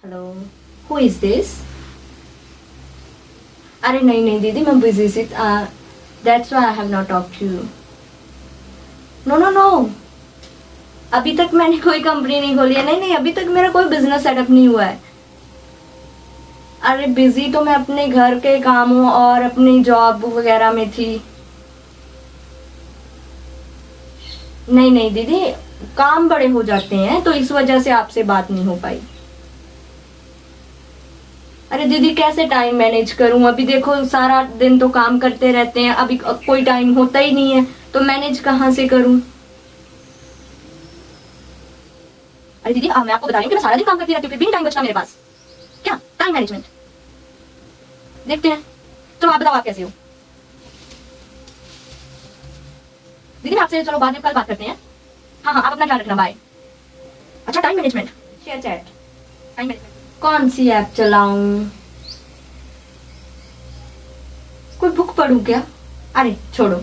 Hello, who is this? अरे नहीं नहीं दीदी, मैं बिजी थी, that's why I have not talk to you. No no no, अभी तक मैंने कोई कंपनी नहीं खोली है। नहीं नहीं, अभी तक मेरा कोई बिजनेस सेटअप नहीं हुआ है। अरे बिजी तो मैं अपने घर के कामों और अपनी जॉब वगैरह में थी। नहीं नहीं दीदी, काम बड़े हो जाते हैं तो इस वजह से आपसे बात नहीं हो पाई। अरे दीदी कैसे टाइम मैनेज करूं? अभी देखो सारा दिन तो काम करते रहते हैं, अभी कोई टाइम होता ही नहीं है, तो मैनेज कहाँ से करूं? अरे दीदी मैं आपको बता रही हूँ कि मैं सारा दिन काम करती रहती हूँ, फिर भी नहीं टाइम बचता मेरे पास। क्या टाइम मैनेजमेंट? देखते हैं। चलो आप बताओ, आप कैसे हो? दीदी मैं आपसे चलो बाद में कल बात करते हैं। हाँ हाँ, आप अपना ख्याल रखना, बाय। अच्छा, time management, share chat, time management कौन सी ऐप चलाऊं? कोई बुक पढूं क्या? अरे छोड़ो।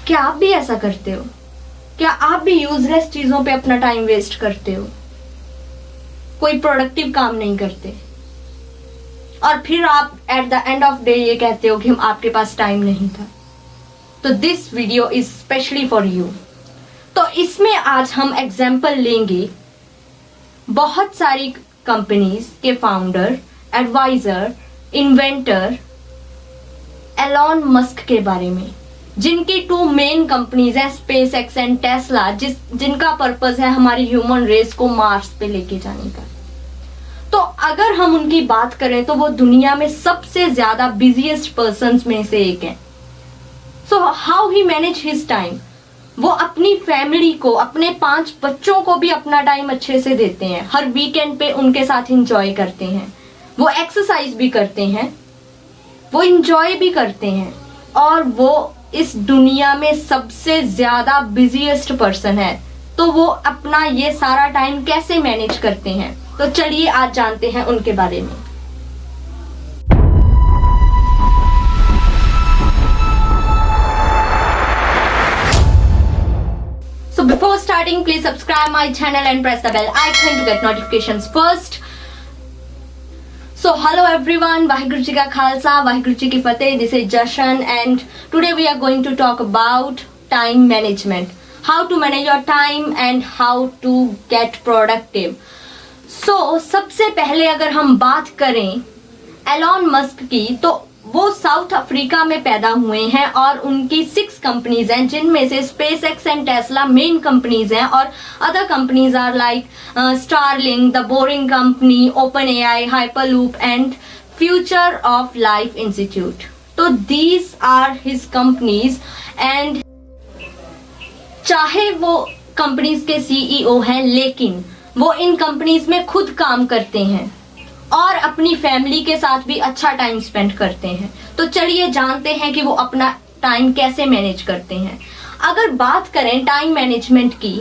क्या आप भी ऐसा करते हो? क्या आप भी यूजलेस चीजों पे अपना टाइम वेस्ट करते हो? कोई प्रोडक्टिव काम नहीं करते और फिर आप at the end of day ये कहते हो कि हम आपके पास टाइम नहीं था। तो this video is specially for you. तो इसमें आज हम एग्जाम्पल लेंगे बहुत सारी कंपनीज के founder, advisor, inventor Elon Musk के बारे में, जिनकी 2 मेन कंपनीज हैं, स्पेस एक्स एंड टेस्ला, जिनका पर्पस है हमारी ह्यूमन रेस को मार्स पे लेके जाने का। तो अगर हम उनकी बात करें तो वो दुनिया में सबसे ज्यादा बिजिएस्ट पर्सन्स में से एक है। So how he manage his time? वो अपनी फैमिली को, अपने 5 बच्चों को भी अपना टाइम अच्छे से देते हैं, हर वीकेंड पे उनके साथ एंजॉय करते हैं, वो एक्सरसाइज भी करते हैं, वो एंजॉय भी करते हैं, और वो इस दुनिया में सबसे ज्यादा बिजिएस्ट पर्सन है। तो वो अपना ये सारा टाइम कैसे मैनेज करते हैं? तो चलिए आज जानते हैं उनके बारे में। So before starting, please subscribe my channel and press the bell icon to get notifications first. So hello everyone, Waheguru ji का खालसा, वाहिगुरु जी की फतेह। This is Jashan and today we are going to talk about time management. How to manage your time and how to get productive. So सबसे पहले अगर हम बात करें Elon Musk की, तो वो साउथ अफ्रीका में पैदा हुए हैं और उनकी 6 कंपनीज हैं, जिनमें से SpaceX and Tesla main companies हैं और other companies are like Starlink, the Boring Company, OpenAI, Hyperloop and Future of Life Institute. तो these are his companies and चाहे वो कंपनीज के सीईओ हैं, लेकिन वो इन कंपनीज में खुद काम करते हैं और अपनी फैमिली के साथ भी अच्छा टाइम स्पेंड करते हैं। तो चलिए जानते हैं कि वो अपना टाइम कैसे मैनेज करते हैं। अगर बात करें टाइम मैनेजमेंट की,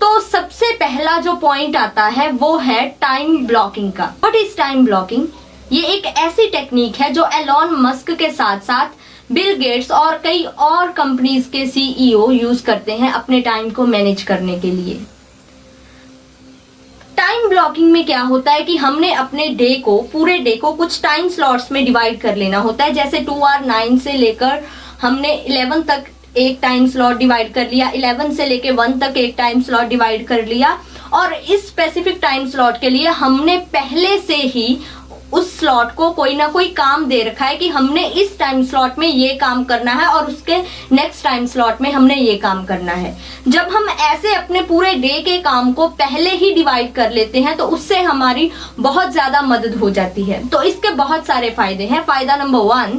तो सबसे पहला जो पॉइंट आता है वो है टाइम ब्लॉकिंग का। What is time blocking? ये एक ऐसी टेक्निक है जो एलॉन मस्क के साथ साथ बिल गेट्स और कई और कंपनीज के सीईओ यूज करते हैं अपने टाइम को मैनेज करने के लिए। टाइम ब्लॉकिंग में क्या होता है कि हमने अपने डे को, पूरे डे को कुछ टाइम स्लॉट्स में डिवाइड कर लेना होता है। जैसे 2 और 9 से लेकर हमने 11 तक एक टाइम स्लॉट डिवाइड कर लिया, 11 से लेकर 1 तक एक टाइम स्लॉट डिवाइड कर लिया, और इस स्पेसिफिक टाइम स्लॉट के लिए हमने पहले से ही उस स्लॉट को कोई ना कोई काम दे रखा है कि हमने इस टाइम स्लॉट में ये काम करना है और उसके नेक्स्ट टाइम स्लॉट में हमने ये काम करना है। जब हम ऐसे अपने पूरे डे के काम को पहले ही डिवाइड कर लेते हैं तो उससे हमारी बहुत ज्यादा मदद हो जाती है। तो इसके बहुत सारे फायदे हैं। फायदा नंबर 1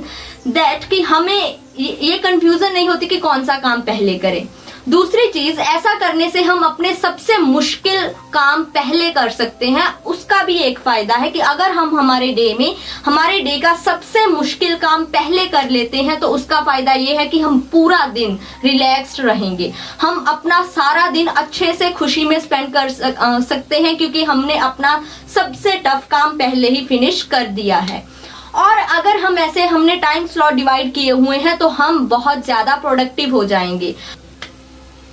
दैट कि हमें ये कंफ्यूजन नहीं होती कि कौन सा काम पहले करें। दूसरी चीज, ऐसा करने से हम अपने सबसे मुश्किल काम पहले कर सकते हैं। उसका भी एक फायदा है कि अगर हम हमारे डे का सबसे मुश्किल काम पहले कर लेते हैं तो उसका फायदा ये है कि हम पूरा दिन रिलैक्स्ड रहेंगे, हम अपना सारा दिन अच्छे से खुशी में स्पेंड कर सकते हैं, क्योंकि हमने अपना सबसे टफ काम पहले ही फिनिश कर दिया है। और अगर हमने टाइम स्लॉट डिवाइड किए हुए हैं तो हम बहुत ज्यादा प्रोडक्टिव हो जाएंगे।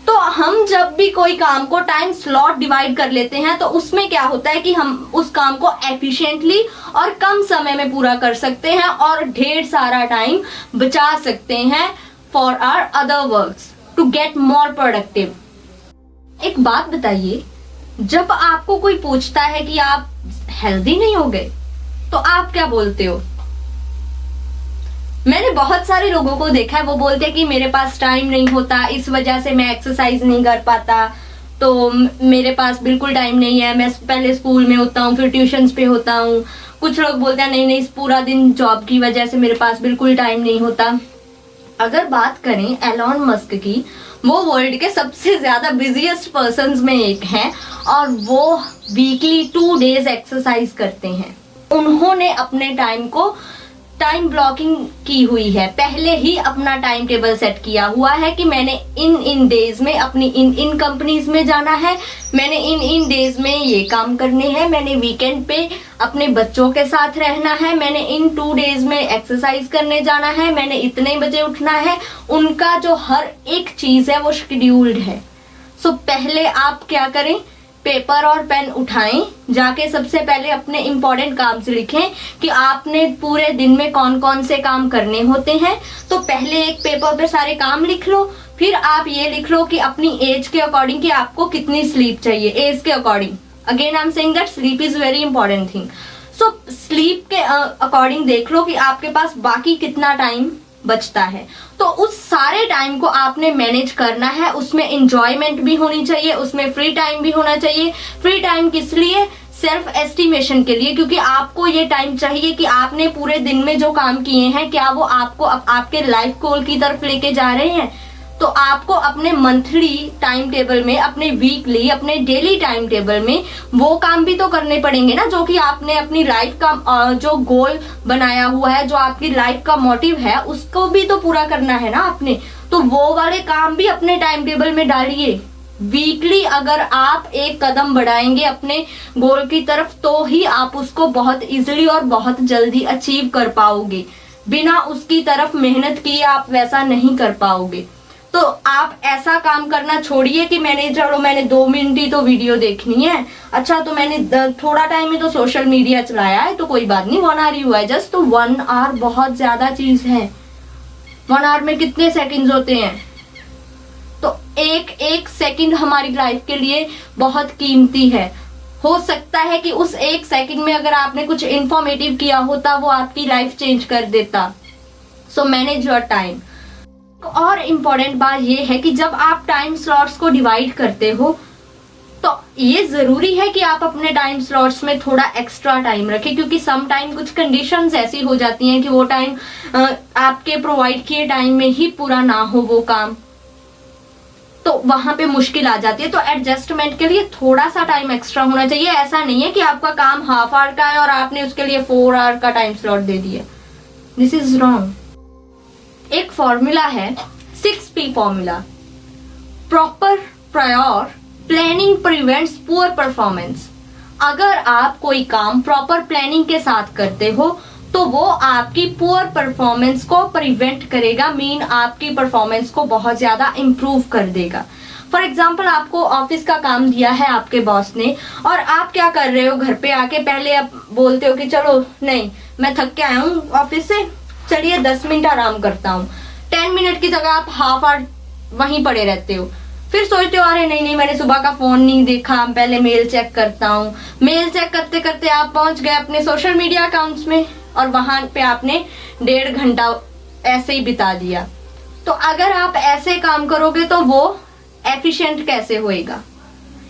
तो हम जब भी कोई काम को टाइम स्लॉट डिवाइड कर लेते हैं तो उसमें क्या होता है कि हम उस काम को एफिशिएंटली और कम समय में पूरा कर सकते हैं और ढेर सारा टाइम बचा सकते हैं for our other works to get more productive. एक बात बताइए, जब आपको कोई पूछता है कि आप हेल्दी नहीं हो गए तो आप क्या बोलते हो? मैंने बहुत सारे लोगों को देखा है, वो बोलते हैं कि मेरे पास टाइम नहीं होता, इस वजह से मैं एक्सरसाइज नहीं कर पाता, तो मेरे पास बिल्कुल टाइम नहीं है, मैं पहले स्कूल में होता हूँ फिर ट्यूशन्स पे होता हूँ। कुछ लोग बोलते हैं नहीं नहीं पूरा दिन जॉब की वजह से मेरे पास बिल्कुल टाइम नहीं होता। अगर बात करें एलॉन मस्क की, वो वर्ल्ड के सबसे ज्यादा बिजिएस्ट पर्सन्स में एक हैं और वो वीकली 2 डेज एक्सरसाइज करते हैं। उन्होंने अपने टाइम को टाइम ब्लॉकिंग की हुई है, पहले ही अपना टाइम टेबल सेट किया हुआ है कि मैंने इन डेज में अपनी इन कंपनीज में जाना है, मैंने इन डेज में ये काम करने हैं, मैंने वीकेंड पे अपने बच्चों के साथ रहना है, मैंने इन 2 डेज में एक्सरसाइज करने जाना है, मैंने इतने बजे उठना है। उनका जो हर एक चीज है वो शेड्यूल्ड है। सो पहले आप क्या करें, पेपर और पेन उठाएं, जाके सबसे पहले अपने इंपॉर्टेंट काम से लिखें कि आपने पूरे दिन में कौन कौन से काम करने होते हैं। तो पहले एक पेपर पे सारे काम लिख लो, फिर आप ये लिख लो कि अपनी एज के अकॉर्डिंग कि आपको कितनी स्लीप चाहिए, एज के according. Again I am saying that sleep is very important thing. So sleep के अकॉर्डिंग देख लो कि आपके पास बाकी कितना टाइम बचता है। तो उस सारे टाइम को आपने मैनेज करना है, उसमें एंजॉयमेंट भी होनी चाहिए, उसमें फ्री टाइम भी होना चाहिए। फ्री टाइम किस लिए? सेल्फ एस्टिमेशन के लिए, क्योंकि आपको ये टाइम चाहिए कि आपने पूरे दिन में जो काम किए हैं क्या वो आपको आपके लाइफ गोल की तरफ लेके जा रहे हैं। तो आपको अपने मंथली टाइम टेबल में, अपने वीकली, अपने डेली टाइम टेबल में वो काम भी तो करने पड़ेंगे ना जो कि आपने अपनी लाइफ का जो गोल बनाया हुआ है, जो आपकी लाइफ का मोटिव है, उसको भी तो पूरा करना है ना आपने। तो वो वाले काम भी अपने टाइम टेबल में डालिए। वीकली अगर आप एक कदम बढ़ाएंगे अपने गोल की तरफ तो ही आप उसको बहुत इजीली और बहुत जल्दी अचीव कर पाओगे। बिना उसकी तरफ मेहनत किए आप वैसा नहीं कर पाओगे। तो आप ऐसा काम करना छोड़िए कि मैंने 2 मिनट ही तो वीडियो देखनी है, अच्छा तो मैंने थोड़ा टाइम ही तो सोशल मीडिया चलाया है तो कोई बात नहीं, 1 आवर ही हुआ है जस्ट। तो 1 आवर बहुत ज्यादा चीज है। 1 आवर में कितने सेकंड्स होते हैं? तो एक सेकंड हमारी लाइफ के लिए बहुत कीमती है। हो सकता है कि उस 1 सेकंड में अगर आपने कुछ इंफॉर्मेटिव किया होता वो आपकी लाइफ चेंज कर देता। सो मैनेज योर टाइम। और इम्पोर्टेंट बात यह है कि जब आप टाइम स्लॉट्स को डिवाइड करते हो तो ये जरूरी है कि आप अपने टाइम स्लॉट्स में थोड़ा एक्स्ट्रा टाइम रखें, क्योंकि सम टाइम कुछ कंडीशंस ऐसी हो जाती हैं कि वो टाइम आपके प्रोवाइड किए टाइम में ही पूरा ना हो वो काम, तो वहां पे मुश्किल आ जाती है। तो एडजस्टमेंट के लिए थोड़ा सा टाइम एक्स्ट्रा होना चाहिए। ऐसा नहीं है कि आपका काम हाफ आवर का है और आपने उसके लिए 4 आवर का टाइम स्लॉट दे दिया। This is wrong. एक फॉर्मूला है 6P formula. Proper prior planning prevents poor performance. अगर आप कोई काम प्रॉपर प्लानिंग के साथ करते हो तो वो आपकी पुअर परफॉर्मेंस को प्रिवेंट करेगा, मीन आपकी परफॉर्मेंस को बहुत ज्यादा इंप्रूव कर देगा। फॉर एग्जाम्पल आपको ऑफिस का काम दिया है आपके बॉस ने और आप क्या कर रहे हो, घर पे आके पहले आप बोलते हो कि चलो नहीं मैं थक के आया हूँ ऑफिस से, चलिए 10 मिनट आराम करता हूँ। 10 मिनट की जगह आप हाफ आवर वहीं पड़े रहते हो। फिर सोचते हो अरे नहीं मैंने सुबह का फोन नहीं देखा, पहले मेल चेक करता हूँ। मेल चेक करते करते आप पहुंच गए अपने सोशल मीडिया अकाउंट्स में और वहां पे आपने 1.5 घंटा ऐसे ही बिता दिया। तो अगर आप ऐसे काम करोगे तो वो एफिशिएंट कैसे होएगा?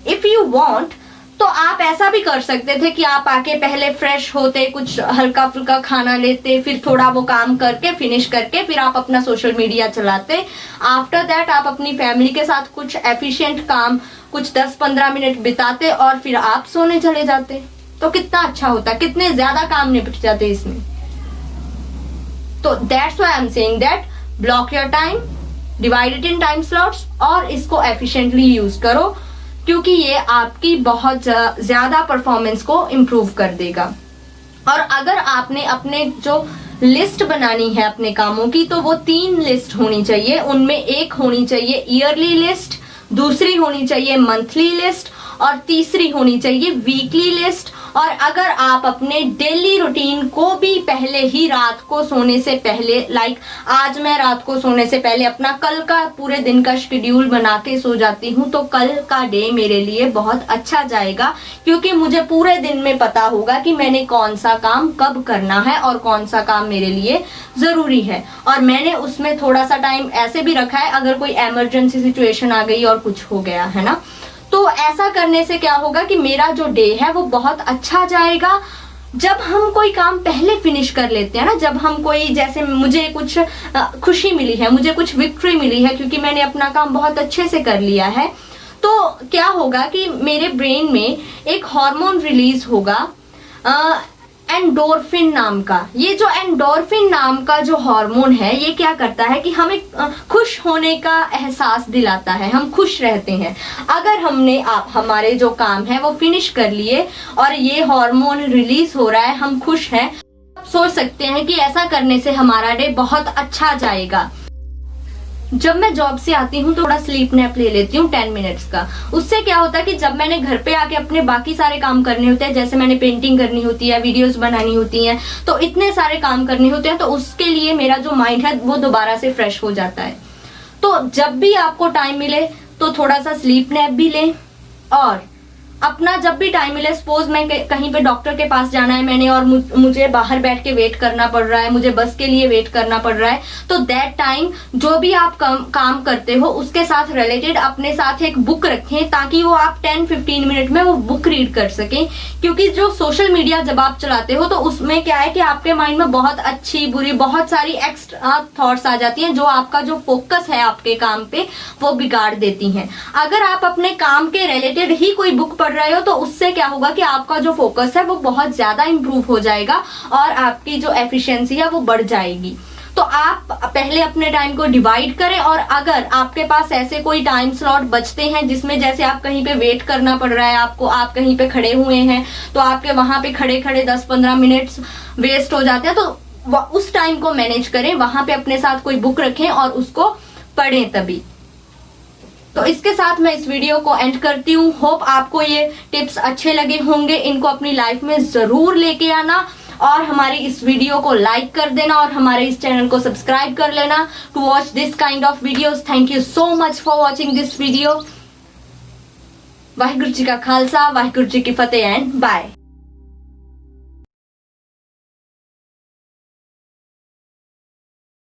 इफ यू वांट तो आप ऐसा भी कर सकते थे कि आप आके पहले फ्रेश होते, कुछ हल्का फुल्का खाना लेते, फिर थोड़ा वो काम करके फिनिश करके फिर आप अपना सोशल मीडिया चलाते। आफ्टर दैट आप अपनी फैमिली के साथ कुछ एफिशिएंट काम कुछ 10-15 मिनट बिताते और फिर आप सोने चले जाते। तो कितना अच्छा होता, कितने ज्यादा काम निपट जाते इसमें। तो that's why I am saying that block your time, divide it in time slots और इसको एफिशिएंटली यूज करो, क्योंकि ये आपकी बहुत ज्यादा परफॉर्मेंस को इम्प्रूव कर देगा। और अगर आपने अपने जो लिस्ट बनानी है अपने कामों की तो वो 3 लिस्ट होनी चाहिए। उनमें एक होनी चाहिए ईयरली लिस्ट, दूसरी होनी चाहिए मंथली लिस्ट, और तीसरी होनी चाहिए वीकली लिस्ट। और अगर आप अपने डेली रूटीन को भी पहले ही रात को सोने से पहले, लाइक आज मैं रात को सोने से पहले अपना कल का पूरे दिन का शेड्यूल बना के सो जाती हूँ, तो कल का डे मेरे लिए बहुत अच्छा जाएगा, क्योंकि मुझे पूरे दिन में पता होगा कि मैंने कौन सा काम कब करना है और कौन सा काम मेरे लिए जरूरी है। और मैंने उसमें थोड़ा सा टाइम ऐसे भी रखा है, अगर कोई इमरजेंसी सिचुएशन आ गई और कुछ हो गया है ना, तो ऐसा करने से क्या होगा कि मेरा जो डे है वो बहुत अच्छा जाएगा। जब हम कोई काम पहले फिनिश कर लेते हैं ना, जब हम कोई, जैसे मुझे कुछ खुशी मिली है, मुझे कुछ विक्ट्री मिली है क्योंकि मैंने अपना काम बहुत अच्छे से कर लिया है, तो क्या होगा कि मेरे ब्रेन में एक हार्मोन रिलीज होगा एंडोर्फिन नाम का। ये जो एंडोर्फिन नाम का जो हार्मोन है, ये क्या करता है कि हमें खुश होने का एहसास दिलाता है, हम खुश रहते हैं। अगर हमने हमारे जो काम है वो फिनिश कर लिए और ये हार्मोन रिलीज हो रहा है, हम खुश हैं, आप सोच सकते हैं कि ऐसा करने से हमारा डे बहुत अच्छा जाएगा। जब मैं जॉब से आती हूँ तो थोड़ा स्लीप नैप ले लेती हूँ 10 मिनट्स का। उससे क्या होता है कि जब मैंने घर पे आके अपने बाकी सारे काम करने होते हैं, जैसे मैंने पेंटिंग करनी होती है, वीडियोस बनानी होती हैं, तो इतने सारे काम करने होते हैं, तो उसके लिए मेरा जो माइंड है वो दोबारा से फ्रेश हो जाता है। तो जब भी आपको टाइम मिले तो थोड़ा सा स्लीप नैप भी लें, और अपना जब भी टाइम मिले, सपोज मैं कहीं पे डॉक्टर के पास जाना है मैंने, और मुझे बाहर बैठ के वेट करना पड़ रहा है, मुझे बस के लिए वेट करना पड़ रहा है, तो दैट टाइम जो भी आप काम करते हो उसके साथ रिलेटेड अपने साथ एक बुक रखें, ताकि वो आप 10-15 मिनट में वो बुक रीड कर सकें। क्योंकि जो सोशल मीडिया जब आप चलाते हो तो उसमें क्या है कि आपके माइंड में बहुत अच्छी बुरी बहुत सारी एक्स्ट्रा थॉट्स आ जाती हैं, जो आपका जो फोकस है आपके काम पे वो बिगाड़ देती हैं। अगर आप अपने काम के रिलेटेड ही कोई बुक पढ़ रहे हो तो उससे क्या होगा कि आपका जो फोकस है वो बहुत ज्यादा इंप्रूव हो जाएगा और आपकी जो एफिशिएंसी है वो बढ़ जाएगी। तो आप पहले अपने टाइम को डिवाइड करें, और अगर आपके पास ऐसे कोई टाइम स्लॉट बचते हैं जिसमें जैसे आप कहीं पे वेट करना पड़ रहा है आपको, आप कहीं पे खड़े हुए हैं तो आपके वहां पे खड़े खड़े 10-15 मिनट्स वेस्ट हो जाते हैं, तो उस टाइम को मैनेज करें, वहां पे अपने साथ कोई बुक रखें और उसको पढ़ें तभी। तो इसके साथ मैं इस वीडियो को एंड करती हूँ। होप आपको ये टिप्स अच्छे लगे होंगे, इनको अपनी लाइफ में जरूर लेके आना, और हमारी इस वीडियो को लाइक कर देना और हमारे इस चैनल को सब्सक्राइब कर लेना to watch this kind of videos. Thank you so much for watching this video. Waheguru ji का खालसा, वाहिगुरु जी की फतेह एंड बाय।